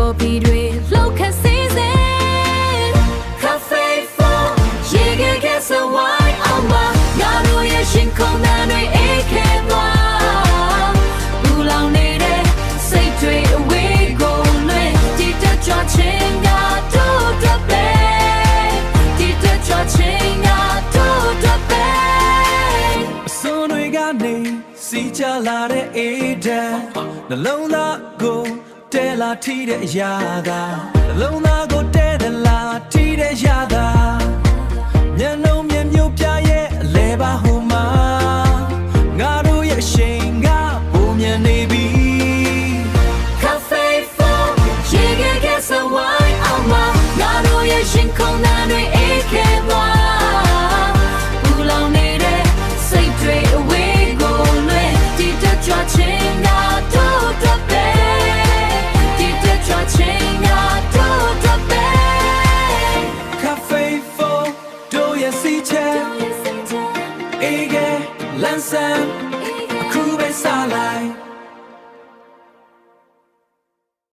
coffee တွေလောက်ခက်စေစေ Cafe for ရေကဲစဝိုင်းအောင်မငါတို့ရဲ့ရှင်ခုံနှံတွေအေးခဲသွားဘူလောင်နေတဲ့စိတ်တွေအဝေးကိုလွင်တီတက်ကြွချင်းငါတို့တော့ပဲတီတက်ကြွချင်းငါတို့တော့ပဲအစွန်တွေကနေစီချလာတဲ့အေးဒဏ်နှလုံးသားကိုတဲလာထိတဲ့အရာသာနှလုံးသားကိုတဲတယ်လာထိတဲ့ရာသာမျက်နှာမြင်မျိုးပြရဲ့အလဲပါဟိုမှာငါတို့ရဲ့ရှင်ကပုံမြင်နေပြီ Cafe for ရေကဲစဝိုင်းအောင်မငါတို့ရဲ့ရှင်ခုံနှံတွေအေးခဲသွားဘူလောင်နေတဲ့စိတ်တွေအဝေးကိုလွင်တီတက်ကြွချင်းငါတို့တော့ပဲတီတက်ကြွချင်းငါတို့တော့ပဲ Cafe for တို့ရဲ့စီချဲအေးကဲလန်းဆန်း